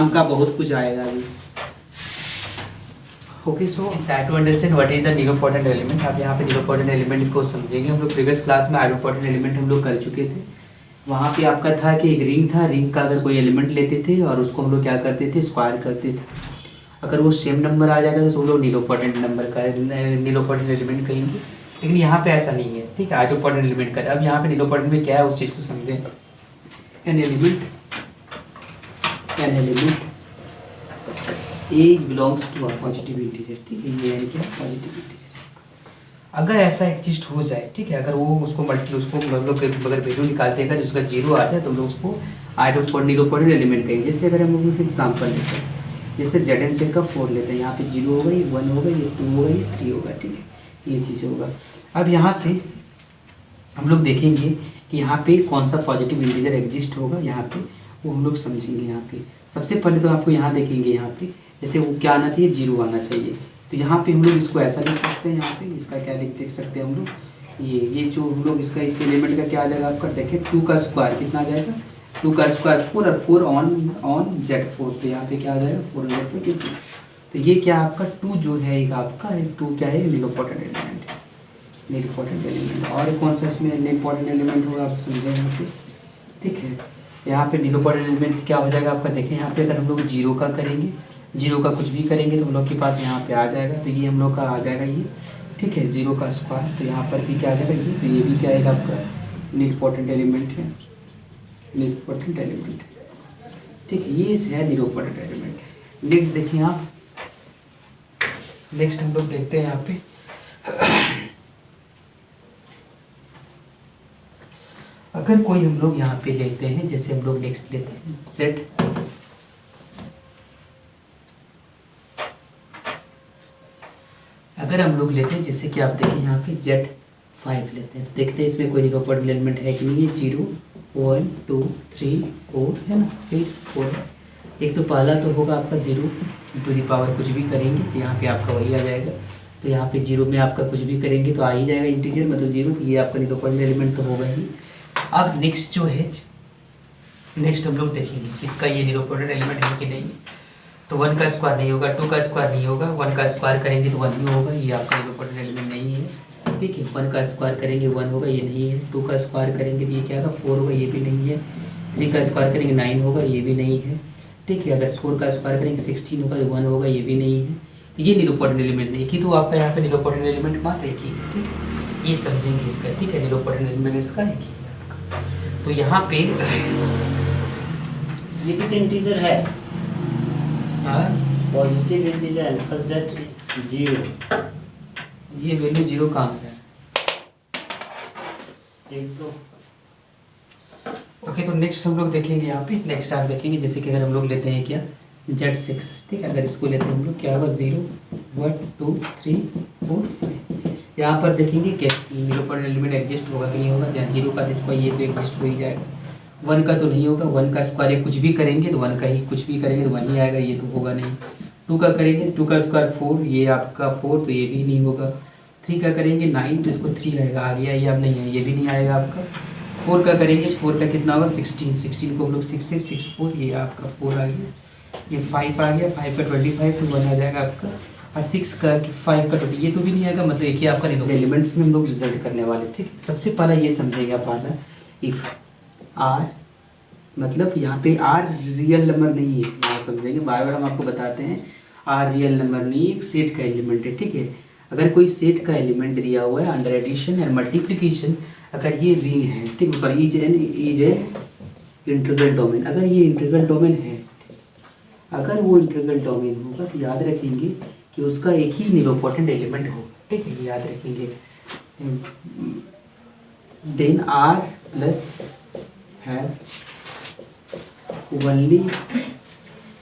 नाम का बहुत कुछ आएगा अभी। Okay, so start to understand what is the nilpotent element. आप यहाँ पे नीलोपोटेंट एलिमेंट को समझेंगे। हम लोग प्रीवियस क्लास में आइडोपोटेंट एलिमेंट हम लोग कर चुके थे। वहाँ पे आपका था कि एक रिंग था, रिंग का अगर कोई एलिमेंट लेते थे और उसको हम लोग क्या करते थे, स्क्वायर करते थे। अगर वो सेम नंबर आ जाएगा तो हम लोग नीलोपोटेंट नंबर का नीलोपोटेंट एलिमेंट कहेंगे। लेकिन यहाँ पे ऐसा नहीं है, ठीक है, आइडोपोटेंट एलिमेंट का। अब यहाँ पे नीलोपोटेंट में क्या है उस चीज़ को समझें। An element A belongs to a positive integer, ठीक है, ये है क्या, पॉजिटिव इंटीजर। अगर ऐसा एग्जिस्ट हो जाए, ठीक है, अगर वो उसको हम लोग अगर वैल्यू निकालते हैं, अगर उसका जीरो आ जाए तो हम लोग उसको नीलोपोटेंट एलिमेंट कहेंगे। जैसे अगर हम लोग एग्जाम्पल लेते हैं, जैसे जेड एन सेल का 4 लेते हैं, यहाँ पे 0 होगा, ये 1 होगा, ये 2 होगा, ये 3 होगा, ठीक है, ये चीज़ होगा। अब यहाँ से हम लोग देखेंगे कि यहाँ पे कौन सा पॉजिटिव इंटीजर एग्जिस्ट होगा, यहाँ पे वो हम लोग समझेंगे। यहाँ पे सबसे पहले तो आपको यहाँ देखेंगे, यहाँ पे जैसे वो क्या आना चाहिए, 0 आना चाहिए। तो यहाँ पे हम लोग इसको ऐसा लिख सकते हैं, यहाँ पे इसका क्या देख सकते हैं हम लोग, ये जो हम लोग इसका इस एलिमेंट का क्या आ जाएगा आपका, देखिए 2 का स्क्वायर कितना आ जाएगा, 2 का स्क्वायर 4 और 4 ऑन Z4, तो यहाँ पे क्या आ जाएगा 4 on Z4 के 2। तो ये क्या आपका 2 जो है एक आपका 2 क्या है, नीलोपोटेंट एलिमेंट है, नीलोपोटेंट एलिमेंट। और कौन सा इसमें नीलोपोटेंट एलिमेंट होगा आप समझें यहाँ पे, ठीक है। यहाँ पे नीलोपोटेंट एलिमेंट क्या हो जाएगा आपका, देखें यहाँ पे अगर हम लोग 0 का करेंगे, 0 का कुछ भी करेंगे तो हम लोग के पास यहाँ पे आ जाएगा, तो ये हम लोग का आ जाएगा ये, ठीक है, 0 का स्क्वायर। तो यहाँ पर भी क्या आ जाएगा ये, तो ये भी क्या आएगा आपका नीलोपोटेंट एलिमेंट है, नीलोपोटेंट एलिमेंट, ठीक है, ये है नीलोपोटेंट एलिमेंट। नेक्स्ट देखिए आप, नेक्स्ट हम लोग देखते हैं यहाँ पे अगर कोई हम लोग यहाँ पे लेते हैं, जैसे हम लोग नेक्स्ट लेते हैं Z, अगर हम लोग लेते हैं जैसे कि आप देखें यहाँ पे Z5 लेते हैं, तो देखते हैं इसमें कोई नीलोपोटेंट एलिमेंट है कि नहीं है। 0 1 2 3 4 है ना, फिर 4 है। एक तो पहला तो होगा आपका 0 टू दी पावर कुछ भी करेंगे तो यहाँ पे आपका वही आ जाएगा। तो यहाँ पे 0 में आपका कुछ भी करेंगे तो आ ही जाएगा इंटीजर, मतलब 0, तो ये आपका नीलोपोटेंट एलिमेंट तो होगा ही। अब नेक्स्ट जो है, नेक्स्ट हम लोग देखेंगे इसका ये नीलोपोटेंट एलिमेंट है कि नहीं। तो 1 का स्क्वायर नहीं होगा, 2 का स्क्वायर नहीं होगा, 1 का स्क्वायर करेंगे तो 1 ही होगा, ये आपका नीलोपोटेंट एलिमेंट नहीं है, ठीक है। 1 का स्क्वायर करेंगे 1 होगा, ये नहीं है। 2 का स्क्वायर करेंगे तो ये क्या होगा 4 होगा, ये भी नहीं है। 3 का स्क्वायर करेंगे 9 होगा, ये भी नहीं है, ठीक है। अगर 4 का स्क्वायर करेंगे 16 होगा, 1 होगा, ये भी नहीं है। तो ये नीलोपोटेंट एलिमेंट नहीं है, तो आपका यहाँ पे नीलोपोटेंट एलिमेंट मात्र एक ही है, ठीक है, ये समझेंगे इसका, ठीक है, नीलोपोटेंट एलिमेंट इसका एक ही है आपका। तो यहाँ पे ये भी तो इंटीजर है, हाँ, पॉजिटिव इंटीजर सच दैट 0, ये वैल्यू 0 कहाँ है, एक तो ओके। तो नेक्स्ट हम लोग देखेंगे यहाँ पे, नेक्स्ट आप देखेंगे जैसे कि अगर हम लोग लेते हैं क्या Z6, ठीक है, अगर इसको लेते हैं हम लोग क्या होगा 0 1 2 3 4 5। यहाँ पर देखेंगे कि नीलोपोटेंट एलिमेंट एग्जिस्ट होगा कि नहीं होगा। जहाँ 0 का स्क्वायर ये तो एग्जिस्ट हो ही जाएगा, 1 का तो नहीं होगा, 1 का स्क्वायर ये कुछ भी करेंगे तो 1 का ही, कुछ भी करेंगे तो 1 ही आएगा, ये तो होगा नहीं। 2 का करेंगे, 2 का स्क्वायर 4, ये आपका 4, तो ये भी नहीं होगा। 3 का करेंगे 9, तो इसको 3 आएगा, आ गया, ये अब नहीं है, ये भी नहीं आएगा आपका। 4 का करेंगे, 4 का कितना होगा 16, 16 को हम लोग 6 से 6 4, ये आपका 4 आ गया। ये 5 आ गया, 5 का 25 तो 1 आ जाएगा आपका। और 6 का 5 का 20, ये तो भी नहीं आएगा, मतलब एक ही आपका एलिमेंट्स में हम लोग रिजल्ट करने वाले, ठीक है। सबसे पहला ये समझेगा पहला, इफ R, मतलब यहाँ पे R रियल नंबर नहीं है, यहाँ समझेंगे, बार बार हम आपको बताते हैं R रियल नंबर नहीं है, एक सेट का एलिमेंट है, ठीक है। अगर कोई सेट का एलिमेंट दिया हुआ है अंडर एडिशन एंड मल्टीप्लिकेशन, अगर ये रिंग है, ठीक है, sorry is a integral domain, अगर ये इंटीग्रल डोमेन है, अगर वो इंटीग्रल डोमेन होगा तो याद रखेंगे कि उसका एक ही नीलोपोटेंट एलिमेंट होगा, ठीक है, याद रखेंगे। देन R प्लस है only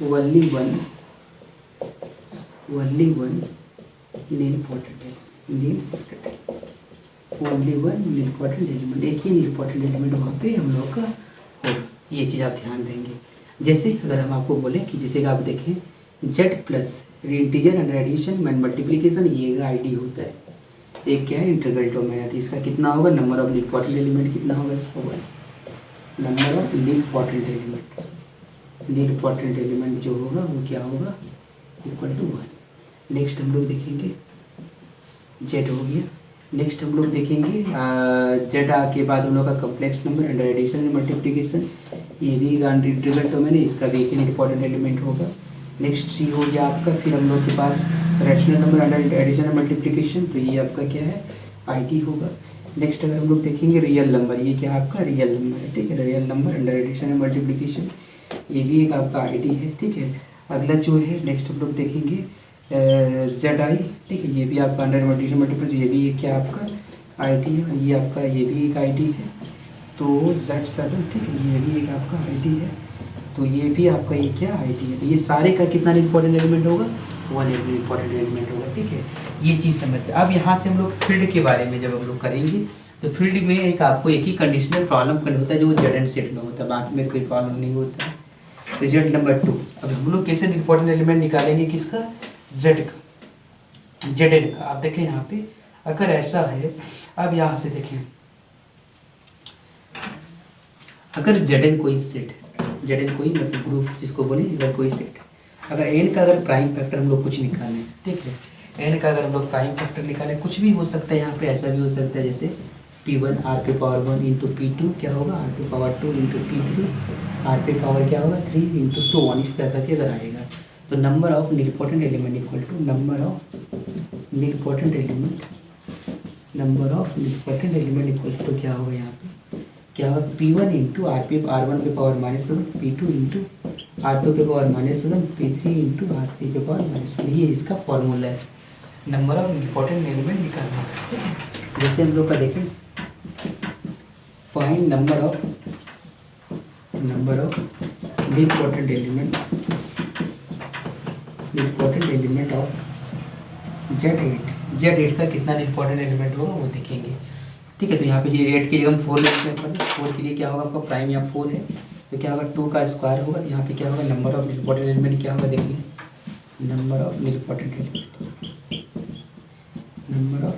one nilpotent only one nilpotent element, एक ही nilpotent एलिमेंट वहाँ पे हम लोग का होगा, ये चीज़ आप ध्यान देंगे। जैसे अगर हम आपको बोले कि जैसे कि आप देखें Z plus integer under addition and multiplication, ये आईडी होता है, एक क्या है इंटीग्रल डोमेन है, तो इसका कितना होगा, नंबर ऑफ nilpotent एलिमेंट कितना होगा इसका, number of nilpotent element, important element जो होगा वो क्या होगा, इक्वल टू 1। नेक्स्ट हम लोग देखेंगे जेड हो गया। नेक्स्ट हम लोग देखेंगे जेड के बाद हम लोग का complex number under addition and multiplication, ये भी ट्रिगर डोमेन है, इसका भी एक इंपॉर्टेंट एलिमेंट होगा। नेक्स्ट सी हो गया आपका। फिर हम लोग के पास rational number under addition and multiplication, तो ये आपका क्या है, आई होगा। नेक्स्ट अगर हम लोग देखेंगे रियल नंबर, ये क्या आपका रियल नंबर है, ठीक है, real number under addition and multiplication, ये भी एक आपका आई है, ठीक है। अगला जो है नेक्स्ट हम लोग देखेंगे जेड आई, ठीक है, ये भी आपका अंडर एडिशन मल्टीप्लिकेशन, ये भी एक क्या आपका आई है, और ये आपका ये भी एक आई है। तो Z7, ठीक है, ये भी एक आपका आई है, तो ये भी आपका ये क्या आई है। तो ये सारे का कितना इंपॉर्टेंट एलिमेंट होगा, 1 इंपॉर्टेंट एलिमेंट होगा, ठीक है। ये चीज़ समझ गए। अब यहाँ से हम लोग फील्ड के बारे में जब हम लोग करेंगे, तो फील्ड में एक आपको एक ही कंडीशनल प्रॉब्लम करना होता है जो जेड एंड सेट में होता है, बाकी में कोई प्रॉब्लम नहीं होता है। रिजल्ट नंबर 2, अब हम लोग कैसे इंपॉर्टेंट एलिमेंट निकालेंगे, किसका, जेड का, जेड एन का। आप देखें यहाँ पे अगर ऐसा है, अब यहाँ से देखें अगर जेड एन कोई सेट, जेड एन कोई मतलब ग्रुप जिसको बोले, अगर कोई सेट, अगर एन का अगर प्राइम फैक्टर हम लोग कुछ निकालें, ठीक है, एन का अगर हम लोग प्राइम फैक्टर निकालें, कुछ भी हो सकता है यहाँ पे, ऐसा भी हो सकता है जैसे P1 R पे पावर 1 इंटू P2 क्या होगा, R पे पावर 2 इंटू P3 R पे पावर क्या होगा 3 इंटू सो वन, इस तरह करके अगर आएगा। तो number of nilpotent element equal to number of nilpotent element, number of nilpotent element equal to क्या होगा यहाँ पे, क्या होगा P1 इंटू R1 पे पावर -1, P2 इंटू R2 पे पावर -1, P3 इंटू R3 पे पावर -1। ये इसका फॉर्मूला है नंबर ऑफ इम्पोर्टेंट एलिमेंट निकालने का, ठीक है। जैसे हम लोग का देखें, find number of important element of Z8 का कितना इम्पोर्टेंट एलिमेंट होगा वो देखेंगे, ठीक है। तो यहाँ पे ये 8 की जगह हम 4 लेते हैं, 4 के लिए क्या होगा आपका प्राइम, यहाँ 4 है तो क्या होगा 2 का स्क्वायर होगा, तो यहाँ पे क्या होगा नंबर ऑफ इम्पोर्टेंट एलिमेंट क्या होगा देखिए, नंबर ऑफ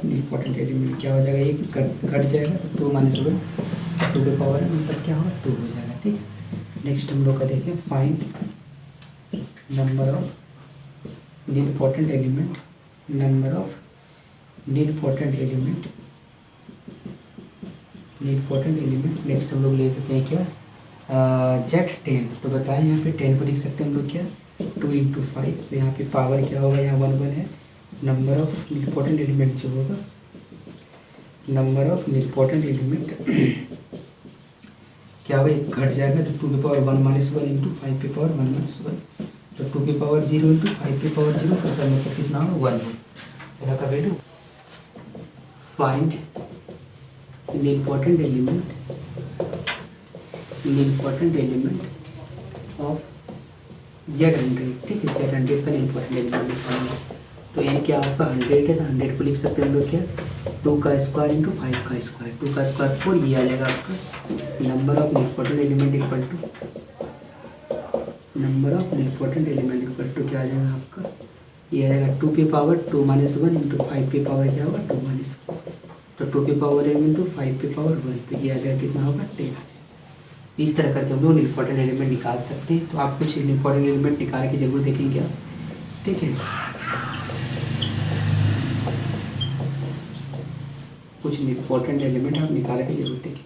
इम्पोर्टेंट एलिमेंट क्या हो जाएगा, एक घट जाएगा तो 2 - 1 2 पे पावर है, मतलब क्या होगा 2 हो जाएगा, ठीक है। नेक्स्ट हम लोग का देखें, find number of important element, number of important element. Next हम लोग ले सकते हैं क्या, Z10, तो बताएं यहाँ पे 10 को लिख सकते हैं हम लोग क्या, 2 इंटू 5, तो यहाँ पे पावर क्या होगा, यहाँ 1 1 है। नंबर ऑफ इम्पोर्टेंट एलिमेंट जो होगा, नंबर ऑफ इम्पोर्टेंट एलिमेंट क्या होगा, एक घट जाएगा तो 2 पे पावर 1 - 1 इंटू 5 पे पावर 1 - 1, तो 2 पे पावर 0 इंटू 5 पे पावर 0 का मतलब कितना होगा 1 हो, दोनों का value. Find important element of Z100, ठीक है, Z100 का इम्पोर्टेंट एलिमेंट निकालेंगे। तो एन क्या आपका 100 है, तो 100 को लिख सकते हैं हम लोग क्या, 2 का स्क्वायर इंटू 5 का स्क्वायर, 2 का स्क्वायर 4, ये आ जाएगा आपका number of important element equal to क्या आ जाएगा आपका, ये आ जाएगा 2 पे पावर 2 - 1 इंटू 5 पे पावर क्या होगा 2 - 1, तो 2 पे पावर m इंटू 5 पे पावर 1, तो ये आ जाएगा कितना होगा 10 आ जाएगा। इस तरह करके हम लोग इम्पोर्टेंट एलिमेंट निकाल सकते हैं। तो आप कुछ इम्पोर्टेंट एलिमेंट निकाल के जरूर देखेंगे आप, ठीक है, कुछ इम्पोर्टेंट एलिमेंट आप निकाल के जरूर देखेंगे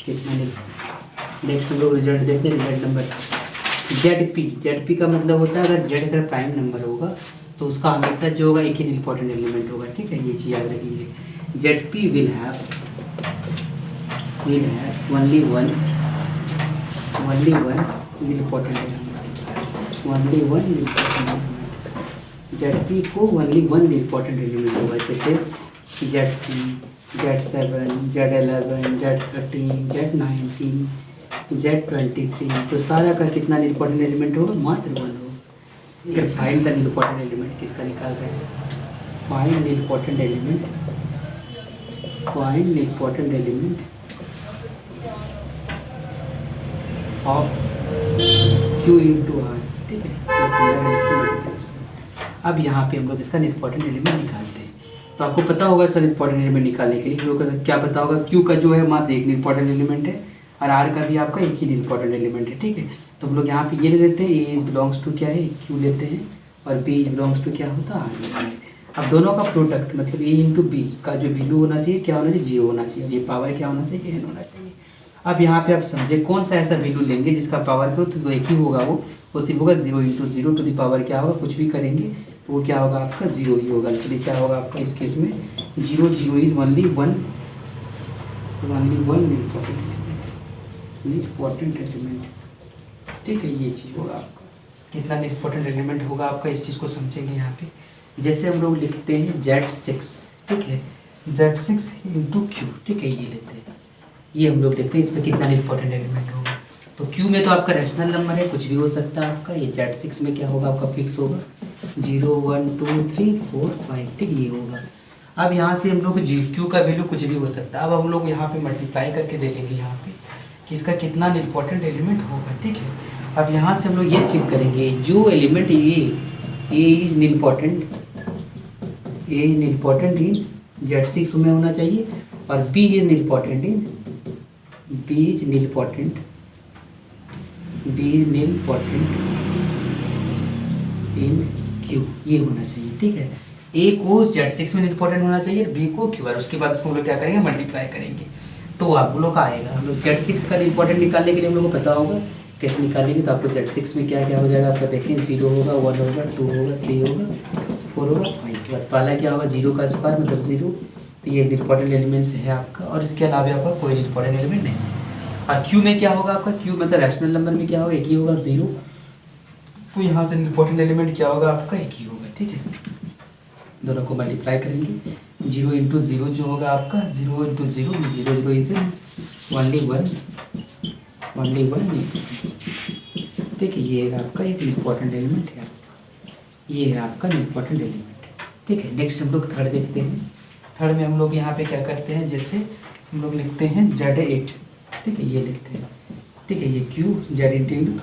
कितना नहीं। नेक्स्ट हम लोग रिजल्ट देखते हैं, रिजल्ट नंबर ZP का मतलब होता है अगर Z अगर प्राइम नंबर होगा तो उसका हमेशा जो होगा एक ही इम्पोर्टेंट एलिमेंट होगा, ठीक है, ये चीज़ याद रखेंगे। ZP will have only one important element, ZP को only one important element होगा, जैसे Z3, Z7, Z11, Z13, Z19, Z23, तो सारा का कितना इम्पोर्टेंट एलिमेंट होगा, मात्र 1 होगा। ये फाइंड द इम्पोर्टेंट एलिमेंट किसका निकाल रहे हैं, find important element of Q into R, ठीक है। अब यहाँ पे हम लोग इसका इम्पोर्टेंट एलिमेंट निकालते हैं। तो आपको पता होगा इसका इम्पोर्टेंट एलिमेंट निकालने के लिए हम लोग को क्या पता होगा, Q का जो है मात्र एक इम्पोर्टेंट एलिमेंट है और आर का भी आपका एक ही इम्पॉर्टेंट एलिमेंट है, ठीक है। तो हम लोग यहाँ पे ये ले लेते हैं, ए इज बिलोंग्स टू क्या है, क्यू लेते हैं, और बी इज बिलोंग्स टू क्या होता है, आर लेते हैं। अब दोनों का प्रोडक्ट मतलब ए इंटू बी का जो वैल्यू होना चाहिए क्या होना चाहिए, 0 होना चाहिए, और ये पावर क्या होना चाहिए, n होना चाहिए। अब यहाँ पे आप समझे कौन सा ऐसा वैल्यू लेंगे जिसका पावर को तो एक ही होगा, वो सिर्फ होगा 0 इंटू 0 टू द पावर क्या होगा, कुछ भी करेंगे तो वो क्या होगा आपका 0 ही होगा। इसलिए क्या होगा आपका इस केस में 0 0 is only one important element, ठीक है। ये चीज़ होगा आपका कितना इम्पोर्टेंट एलिमेंट होगा आपका, इस चीज़ को समझेंगे यहाँ पे। जैसे हम लोग लिखते हैं Z6, ठीक है, Z6 इंटू क्यू, ठीक है, ये लेते हैं, ये हम लोग लिखते हैं, इसमें कितना इम्पोर्टेंट एलिमेंट होगा। तो क्यू में तो आपका रैशनल नंबर है, कुछ भी हो सकता है आपका। ये Z6 में क्या होगा आपका फिक्स होगा 0 1 2 3 4 5, ठीक ये होगा। अब यहाँ से हम लोग क्यू का वैल्यू कुछ भी हो सकता है। अब हम लोग यहाँ पे मल्टीप्लाई करके देखेंगे यहाँ पे कि इसका कितना इम्पोर्टेंट एलिमेंट होगा, ठीक है। अब यहाँ से हम लोग ये चेक करेंगे जो element a is important in Z6 में होना चाहिए, और b is important in q, ये होना चाहिए, ठीक है। ए को Z6 में इम्पोर्टेंट होना चाहिए, बी को क्यू, और उसके बाद उसको हम लोग क्या करेंगे मल्टीप्लाई करेंगे, तो आप लोग का आएगा। हम लोग Z6 का इम्पोर्टेंट निकालने के लिए हम लोग को पता होगा कैसे निकालेंगे। तो आपको Z6 में क्या क्या हो जाएगा आपका, देखें 0 होगा, 1 होगा, 2 होगा, 3 होगा, 4 होगा, 5। पहला क्या होगा 0 का स्क्वायर मतलब 0, तो ये इम्पोर्टेंट एलिमेंट्स है आपका, और इसके अलावा आपका कोई इम्पोर्टेंट एलिमेंट नहीं है। और क्यू में क्या होगा आपका, क्यू मतलब रैशनल नंबर में क्या होगा, एक ही होगा 0, तो यहाँ से इम्पोर्टेंट एलिमेंट क्या होगा आपका, एक ही होगा, ठीक है। दोनों को मल्टीप्लाई करेंगे, 0 इंटू 0 जो होगा आपका 0 इंटू 0 0 0 इज ओनली वन, ठीक है। ये है आपका एक इम्पोर्टेंट एलिमेंट है आपका, ये है आपका इम्पोर्टेंट एलिमेंट, ठीक है। नेक्स्ट हम लोग थर्ड देखते हैं। थर्ड में हम लोग यहाँ पे क्या करते हैं, जैसे हम लोग लिखते हैं Z8, ठीक है, ये लेते हैं, ठीक है, ये क्यू Z8।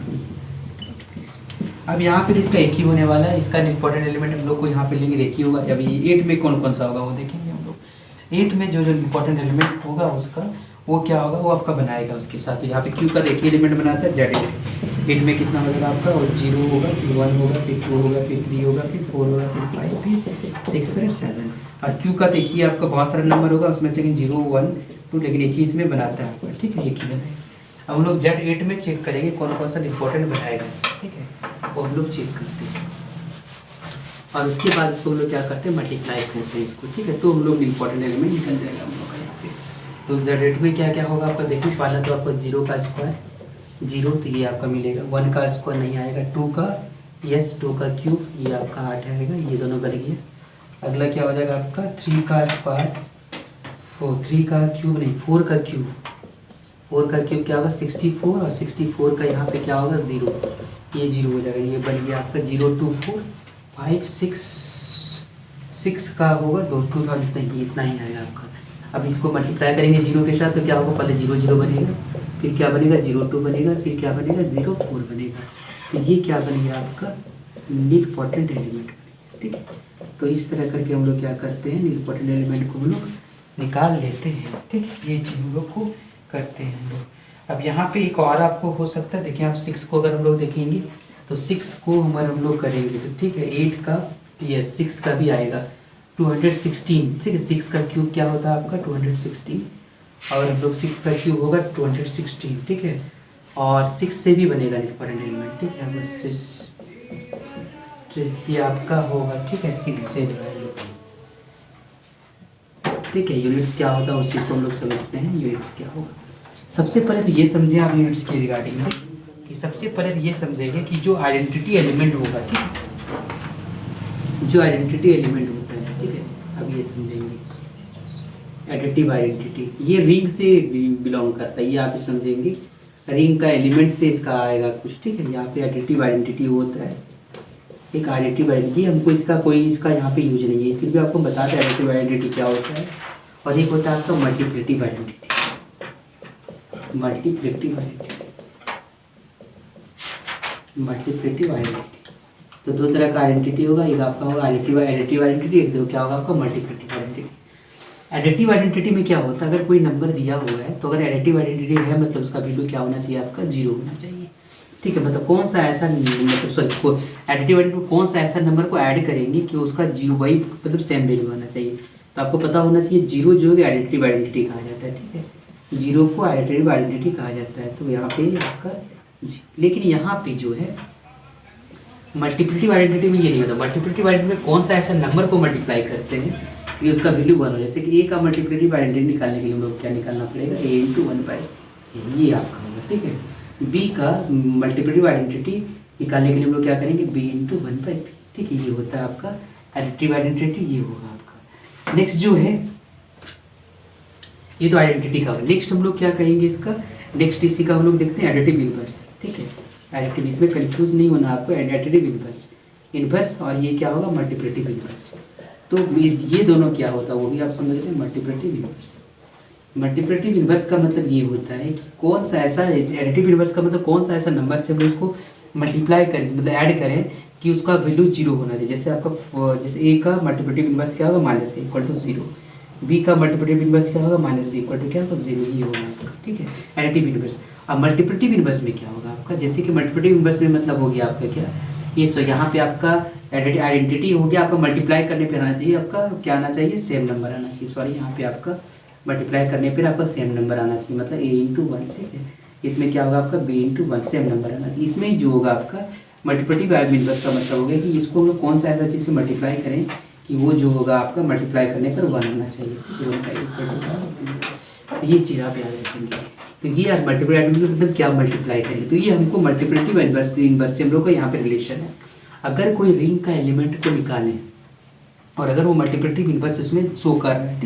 अब यहाँ पे इसका एक ही होने वाला है, इसका इम्पोर्टेंट एलिमेंट हम लोग को यहाँ पे लेंगे, देखिए होगा। अब ये 8 में कौन कौन सा होगा वो देखेंगे हम लोग। 8 में जो इम्पोर्टेंट एलिमेंट होगा उसका वो क्या होगा, वो आपका बनाएगा उसके साथ। तो यहाँ पे क्यू का देखिए एलिमेंट बनाता है Z8। 8 में कितना हो जाएगा आपका, और 0 होगा, फिर 1 होगा, फिर 2 होगा, फिर 3 होगा, फिर 4 होगा, फिर 5, फिर 6, फिर 7। और क्यू का देखिए आपका बहुत सारा नंबर होगा उसमें, लेकिन 0 1 2, लेकिन एक ही इसमें बनाता है आपका, ठीक है, एक ही बनाएगा। अब हम लोग Z8 में चेक करेंगे कौन कौन सा इम्पोर्टेंट बनाएगा इसका, ठीक है, वो हम लोग चेक करते हैं। और उसके बाद इसको हम लोग क्या करते हैं मल्टीप्लाई करते हैं इसको, ठीक है। तो हम लोग इम्पोर्टेंट एलिमेंट निकल जाएगा हम लोग का यहाँ पे। तो Z8 में क्या क्या होगा आपका देखिए, पहला तो आपका 0 का स्क्वायर 0, तो ये आपका मिलेगा। 1 का स्क्वायर नहीं आएगा, 2 का 2 का क्यूब, ये आपका 8 आएगा, ये दोनों बन गया। अगला क्या हो जाएगा आपका 3 का स्क्वायर 3 का क्यूब नहीं 4 का क्यूब, 4 का क्यूब क्या होगा 64, और 64 का यहाँ पे क्या होगा 0, ये 0 हो जाएगा, ये बन गया आपका 0 2 4 5 6 का होगा 2 2 का नहीं, इतना ही आएगा आपका। अब इसको मल्टीप्लाई करेंगे 0 के साथ, तो क्या होगा पहले 0 0 बनेगा, फिर क्या बनेगा 0 2 बनेगा, फिर क्या बनेगा 0 4 बनेगा। तो ये क्या बन गया आपका इम्पोर्टेंट एलिमेंट बनेगा, ठीक है। तो इस तरह करके हम लोग क्या करते हैं इम्पोर्टेंट एलिमेंट को हम लोग निकाल लेते हैं, ठीक है। ये चीज़ हम लोग को करते हैं हम लोग। अब यहाँ पे एक और आपको हो सकता है, देखिए आप 6 को अगर हम लोग देखेंगे तो 6 को हम लोग करेंगे तो ठीक है, 8 का 6 का भी आएगा 216, ठीक है। 6 का क्यूब क्या होता है आपका 216, और हम लोग 6 का क्यूब होगा 216, ठीक है। और 6 से भी बनेगा इम्पोर्टेंट एलिमेंट, ठीक है। बस ये आपका होगा, ठीक है, 6 से ठीक है। यूनिट्स क्या होता है उस चीज़ को हम लोग समझते हैं, यूनिट्स क्या होगा। सबसे पहले तो ये समझे आप यूनिट्स के रिगार्डिंग में कि सबसे पहले तो ये समझेंगे कि जो आइडेंटिटी एलिमेंट होगा, ठीक है, जो आइडेंटिटी एलिमेंट होता है, ठीक है। अब ये समझेंगे एडिटिव आइडेंटिटी, ये रिंग से बिलोंग करता है, ये आप समझेंगे रिंग का एलिमेंट से इसका आएगा कुछ, ठीक है। यहाँ पे एडिटिव आइडेंटिटी होता है, एक आइडेंटिटी आइडेंटिटी, हमको इसका कोई इसका यहाँ पे यूज नहीं है, फिर भी आपको बताते हैं एडिटिव आइडेंटिटी क्या होता है। और एक होता है आपका मल्टीप्लिकेटिव आइडेंटिटी, मल्टीप्लिकेटिव आइडेंटिटी। तो दो तरह का आइडेंटिटी होगा, एक आपका होगा एडिटिव आइडेंटिटी, एक तो क्या होगा आपका मल्टीप्लिकेटिव आइडेंटिटी। एडिटिव आइडेंटिटी में क्या होता है, अगर कोई नंबर दिया हुआ है तो अगर एडिटिव आइडेंटिटी है मतलब उसका वैल्यू क्या होना चाहिए, आपका 0 होना चाहिए। ठीक है, मतलब कौन सा ऐसा मतलब सॉरी एडिटिव आइडेंटिटी में कौन सा ऐसा नंबर को ऐड करेंगे कि उसका जीरो बाई मतलब सेम वैल्यू आना चाहिए। तो आपको पता होना चाहिए 0 जो है एडिटिव आइडेंटिटी कहा जाता है। ठीक है, 0 को एडिटिव आइडेंटिटी कहा जाता है। तो यहाँ पे आपका लेकिन यहाँ पे जो है मल्टीप्लिटिव आइडेंटिटी में ये नहीं होता। मल्टीप्लिटिव आइडेंटिटी में कौन सा ऐसा नंबर को मल्टीप्लाई करते हैं कि उसका वैल्यू 1 हो। जैसे कि ए का मल्टीप्लिटिव आइडेंटिटी निकालने के लिए हम लोग क्या निकालना पड़ेगा, a इंटू 1/, ये आपका होगा। ठीक है, बी का मल्टीप्लिटिव आइडेंटिटी निकालने के लिए हम लोग क्या करेंगे, b इंटू 1/p। ठीक है, ये होता है आपका एडिटिव आइडेंटिटी, ये होगा आपका। नेक्स्ट जो है ये तो आइडेंटिटी का होगा। नेक्स्ट हम लोग क्या कहेंगे इसका, नेक्स्ट इसी का हम लोग देखते हैं एडिटिव इनवर्स। ठीक है, एडिटिव, इसमें कंफ्यूज नहीं होना आपको, एडिटिव इनवर्स, इनवर्स और ये क्या होगा मल्टीप्लिटिव इनवर्स। तो ये दोनों क्या होता है वो भी आप समझ रहे हैं, मल्टीप्लिटिव इनवर्स। मल्टीप्लिटिव इनवर्स का मतलब ये होता है कि कौन सा ऐसा, एडिटिव इनवर्स का मतलब कौन सा ऐसा नंबर से हम उसको मल्टीप्लाई करें मतलब ऐड करें कि उसका वैल्यू 0 होना चाहिए। जैसे आपका जैसे ए का मल्टीप्लिटिव इनवर्स क्या होगा, -a इक्वल टू 0। बी का मल्टीप्लिटिव इनवर्स क्या होगा, -b इक्वल टू क्या होगा, 0। ये होगा आपका। ठीक है, एडिटिव इनवर्स। अब मल्टीप्लिटिव इनवर्स में क्या होगा आपका, जैसे कि मल्टीप्लिटिव इनवर्स में मतलब हो गया आपका क्या, ये सो यहाँ पे आपका आइडेंटिटी हो गया, आपका मल्टीप्लाई करने पे आना चाहिए, आपका क्या आना चाहिए, सेम नंबर आना चाहिए। सॉरी, यहाँ पे आपका मल्टीप्लाई करने पर आपका सेम नंबर आना चाहिए, मतलब a इंटू 1। ठीक है, इसमें क्या होगा आपका b इंटू 1, सेम नंबर आना चाहिए। इसमें जो होगा आपका मल्टीप्लिटिव इनवर्स का मतलब हो गया कि इसको हम लोग कौन सा ऐसा चीज़ से मल्टीप्लाई करें कि वो जो होगा आपका मल्टीप्लाई करने पर 1 होना चाहिए। ये चीज़ आप याद रखेंगे। तो ये यार मल्टीप्लाई मतलब क्या मल्टीप्लाई करेंगे, तो ये हमको मल्टीप्लिटिव इनवर्स से हम लोग का यहाँ पे रिलेशन है। अगर कोई रिंग का एलिमेंट को निकालें और अगर वो मल्टीप्लिटिव इनवर्स उसमें शो कर रहा है,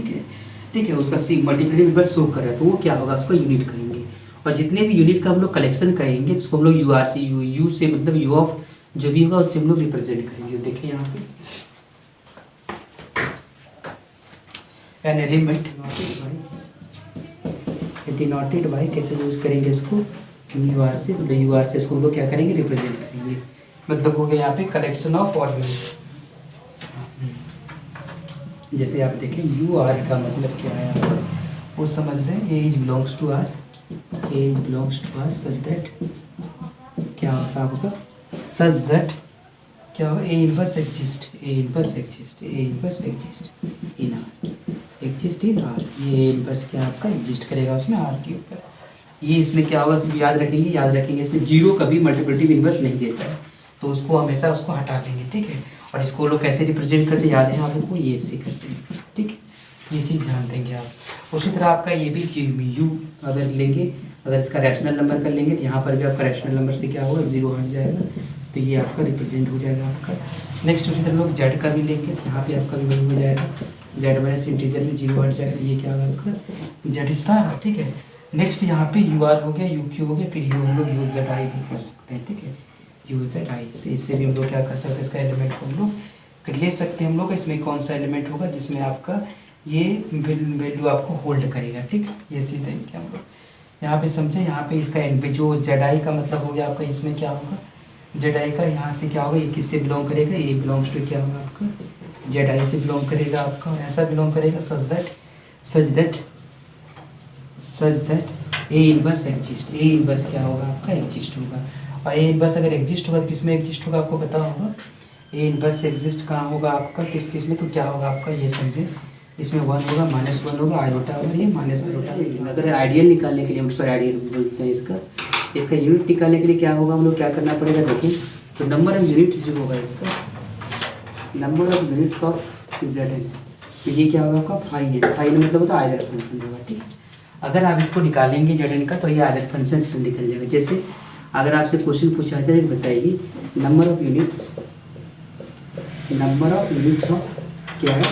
ठीक है, उसका मल्टीप्लिटिव इनवर्स शो कर रहा है, तो वो क्या होगा, उसको यूनिट कहेंगे। और जितने भी यूनिट का हम लोग कलेक्शन करेंगे उसको हम लोग UR से यू से मतलब यू ऑफ जो भी होगा उससे हम लोग रिप्रेजेंट करेंगे। देखिए यहाँ पे एन एलिमेंट डिनोटेड बाय, कैसे यूज करेंगे इसको, UR से, मतलब UR से इसको हम लोग क्या करेंगे, रिप्रेजेंट करेंगे। मतलब हो गया यहाँ पे कलेक्शन ऑफ और यूनिट्स। जैसे आप देखें UR का मतलब क्या है आपका, वो समझ लें, a is belongs to R, a is belongs to R such that क्या होगा आपका, सच दैट क्या होगा, a inverse exist, a inverse exist, a inverse exist in R, exist in R. ये इनवर्स क्या आपका एग्जिस्ट करेगा उसमें आर के ऊपर। ये इसमें क्या होगा, इसमें याद रखेंगे इसमें 0 कभी मल्टीप्लिटिव इनवर्स नहीं देता है, तो उसको हमेशा उसको हटा लेंगे। ठीक है, और इसको लोग कैसे रिप्रेजेंट करते याद है आप लोग को, ये इससे करते हैं। ठीक है, ये चीज़ ध्यान देंगे आप। उसी तरह आपका ये भी यू अगर लेंगे, अगर इसका रैशनल नंबर कर लेंगे तो यहाँ पर भी आपका रैशनल नंबर से क्या होगा, 0 हट जाएगा, तो ये आपका रिप्रेजेंट हो जाएगा आपका। नेक्स्ट उसी तरह लोग जेड का भी लेंगे तो यहाँ पे आपका भी वही हो जाएगा, जेड माइनस इंटीजर में 0 हट जाएगा, ये क्या होगा आपका जेड स्टार। ठीक है, नेक्स्ट यहाँ पे UR हो गया, UQ हो गया, फिर यू हम लोग UZI भी कर सकते हैं। ठीक है, UZI से इससे भी हम लोग क्या कर सकते हैं, इसका एलिमेंट को हम लोग ले सकते हैं हम लोग। इसमें कौन सा एलिमेंट होगा जिसमें आपका ये वैल्यू आपको होल्ड करेगा। ठीक, ये चीज़ देंगे हम लोग यहाँ पे समझे। यहाँ पे इसका जो ZI का मतलब हो गया आपका, इसमें क्या होगा ZI का, यहाँ से क्या होगा, ये किससे बिलोंग करेगा, ये बिलोंग्स टू क्या होगा आपका ZI से बिलोंग करेगा आपका, और ऐसा बिलोंग करेगा such that A inverse exist, a inverse क्या होगा आपका एग्जिस्ट होगा। और ए इनवर्स अगर एग्जिस्ट होगा तो किस में एग्जिस्ट होगा आपको पता होगा, ए इनवर्स एग्जिस्ट कहाँ होगा आपका, किस में, तो क्या होगा आपका ये समझे, इसमें 1 होगा, -1 होगा, आयोटा और ये माइनस आयोटा। अगर आइडियल निकालने के लिए हम सॉरी आइडियल बोलते हैं इसका यूनिट निकालने के लिए क्या होगा, हम लोग क्या करना पड़ेगा, देखिए तो नंबर ऑफ यूनिट जो होगा इसका, number of units of ZN, तो ये क्या होगा आपका फाइन मतलब होता है आइडल फंक्शन होगा। ठीक है, अगर आप इसको निकालेंगे ZN का तो ये आइडल फंक्शन से निकल जाएगा। जैसे अगर आपसे क्वेश्चन पूछा जाए, बताइए नंबर ऑफ यूनिट्स ऑफ क्या है,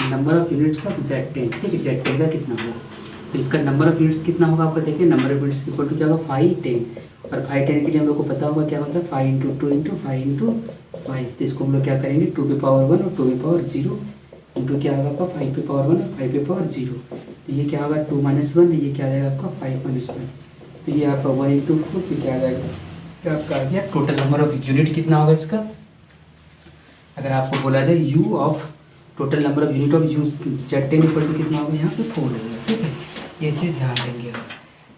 number of units of Z10। ठीक है, Z10 का कितना होगा, तो इसका नंबर ऑफ यूनिट्स कितना होगा आपका, देखिए number of units equal to क्या होगा 5 10, और 5 10 के लिए हम लोग को पता होगा क्या होता है 5 × 2 × 5 × 5। तो इसको हम लोग क्या करेंगे 2 की पावर 1 और 2 की पावर 0 इंटू क्या होगा आपका 5 की पावर 1 और 5 की पावर 0। तो ये क्या होगा 2 - 1, ये क्या आ जाएगा आपका 5 - 1, तो ये आपका 1 × 4, फिर क्या आ जाएगा आपका आ गया टोटल नंबर ऑफ यूनिट कितना होगा इसका। अगर आपको बोला जाए U of total number of unit of use Z10 equal to कितना होगा यहाँ पे 4 होगा, ठीक है। ये चीज़ ध्यान देंगे।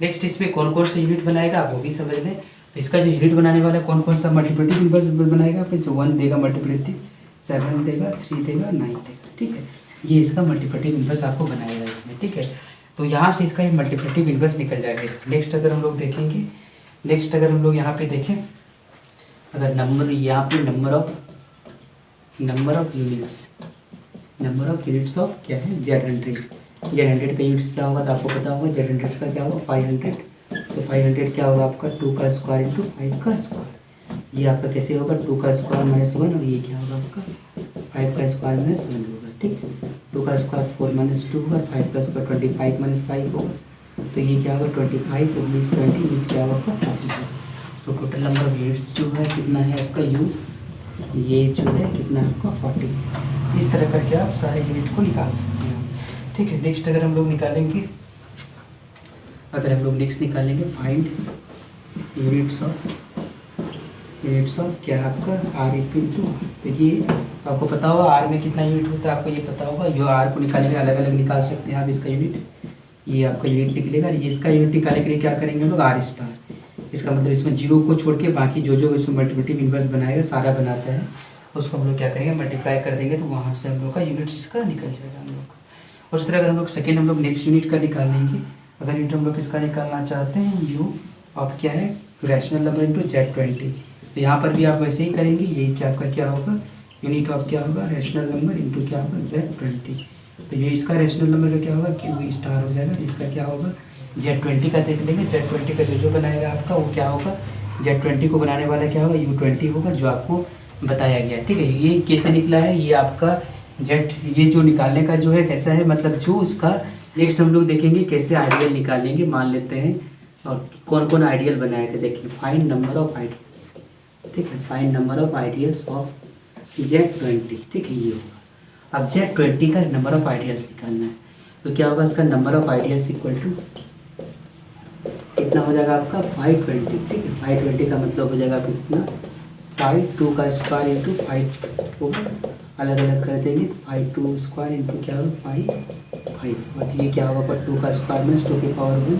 नेक्स्ट इस पर कौन कौन से यूनिट बनाएगा आप वो भी समझ लें। तो इसका जो यूनिट बनाने वाला है कौन कौन सा मल्टीप्लिकेटिव इन्वर्स बनाएगा आपके, जो 1 देगा मल्टीप्लिकेटिव, 7 देगा, 3 देगा, 9 देगा, ठीक है। ये इसका मल्टीप्लिकेटिव इन्वर्स आपको बनाएगा इसमें, ठीक है। तो यहाँ से इसका ये मल्टीप्लिकेटिव इन्वर्स निकल जाएगा इसका। नेक्स्ट अगर हम लोग देखेंगे, नेक्स्ट अगर हम लोग यहाँ पे देखें, अगर नंबर यहाँ पे नंबर ऑफ यूनिट्स ऑफ क्या है Z100 का यूनिट्स क्या होगा तो आपको पता होगा Z100 का क्या होगा 500। तो 500 क्या होगा आपका 2 का स्क्वायर इंटू 5 का स्क्वायर। ये आपका कैसे होगा 2 का स्क्वायर माइनस 1 और ये क्या होगा आपका 5 का स्क्वायर माइनस 1 होगा, ठीक। 2 का स्क्वायर 4 माइनस 2 होगा, 5 का स्क्वायर 25 माइनस 5 होगा। तो ये क्या होगा 25 मीन्स 20 मीन्स क्या होगा आपका 40। तो टोटल नंबर ऑफ यूनिट्स जो है कितना है आपका ये जो है कितना आपका 40। इस तरह करके आप सारे यूनिट को निकाल सकते हैं, ठीक है। नेक्स्ट अगर हम लोग निकालेंगे, फाइंड यूनिट्स ऑफ क्या आपका R इक्वल टू R। तो ये आपको पता होगा R में कितना यूनिट होता है, आपको ये पता होगा। ये R को निकालने के लिए अलग अलग निकाल सकते हैं आप इसका यूनिट, ये आपका यूनिट निकलेगा। ये इसका यूनिट निकालने के लिए क्या करेंगे हम लोग R स्टार। इसका मतलब इसमें जीरो को छोड़ के बाकी जो इसमें मल्टीप्लिकेटिव इन्वर्स बनाएगा सारा बनाता है, उसको हम लोग क्या करेंगे मल्टीप्लाई कर देंगे, तो वहाँ से हम लोग का यूनिट्स इसका निकल जाएगा हम लोग का। उस तरह अगर हम लोग सेकेंड हम लोग नेक्स्ट यूनिट का निकाल लेंगे। अगर यूनिट हम लोग किसका निकालना चाहते हैं यू अब क्या है रैशनल नंबर इंटू Z20। तो यहाँ पर भी आप वैसे ही करेंगे, ये क्या आपका क्या होगा यूनिट ऑफ क्या होगा रैशनल नंबर इंटू क्या होगा Z20। तो ये इसका रैशनल नंबर का क्या होगा क्यू स्टार हो जाएगा। इसका क्या होगा Z20 का देख लेंगे। Z20 का जो बनाएगा आपका वो क्या होगा Z20 को बनाने वाला क्या होगा U20 होगा, जो आपको बताया गया, ठीक है। ये कैसे निकला है ये आपका ये जो निकालने का जो है कैसा है, मतलब जो इसका नेक्स्ट हम लोग देखेंगे कैसे आइडियल निकालेंगे। मान लेते हैं और कौन कौन आइडियल बनाए थे देखिए, फाइंड नंबर ऑफ आइडियल्स, ठीक है। Find number of ideals of Z20, ठीक है। ये होगा अब Z20 का नंबर ऑफ आइडियल्स निकालना है। तो क्या होगा इसका number of ideals equal to कितना हो जाएगा आपका 520, ठीक है। 520 का मतलब हो जाएगा कितना 5 2 का स्क्वायर इंटू 5 होगा, अलग अलग कर देंगे। 5 2 स्क्वायर इंटू क्या होगा 5 और ये क्या होगा पर 2 का स्क्वायर माइनस 2 की पावर 1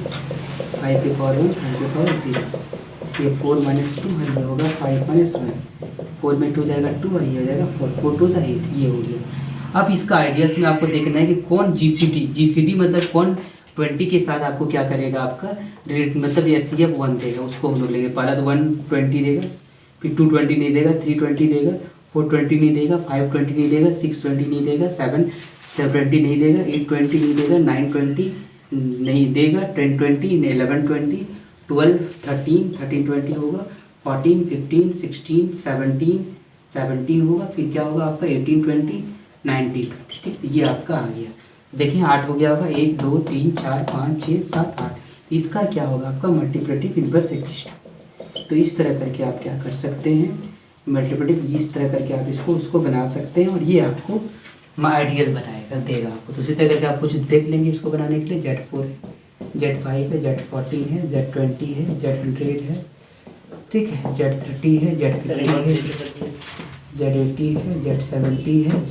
5 की पावर 1 5 की पावर 0। ये 4 माइनस 2 है, ये होगा 5 माइनस 1। 4 में 2 जाएगा 2 और ये हो जाएगा 4 2 से 8, ये हो गया। अब इसका आइडियल्स में आपको देखना है कि कौन GCD मतलब कौन 20 के साथ आपको क्या करेगा आपका मतलब SCF 1 देगा, उसको हम लोग लेंगे। पहला तो 120 देगा, फिर 220 नहीं देगा, 320 देगा, 420 नहीं देगा, 520 नहीं देगा, 620 नहीं देगा, 720 नहीं देगा, 820 नहीं देगा, 920 नहीं देगा, 1020 1120 12 13 1320 होगा, 14 15 16 17 होगा, फिर क्या होगा आपका 18 20 19 20, ठीक। तो ये आपका आ गया, देखिए 8 हो गया होगा। 1 2 3 4 5 6 7 8। इसका क्या होगा आपका मल्टीप्लिकेटिव इन्वर्स एग्जिस्ट। तो इस तरह करके आप क्या कर सकते हैं मल्टीप्लिकेटिव, इस तरह करके आप उसको बना सकते हैं और ये आपको आइडियल बनाएगा देगा आपको। तो इसी तरह करके आप कुछ देख लेंगे इसको बनाने के लिए। Z4 है, Z5 है, Z14 है, Z20 है, Z100 है, ठीक है, Z30 है, Z50 है, Z80 है, Z70 है,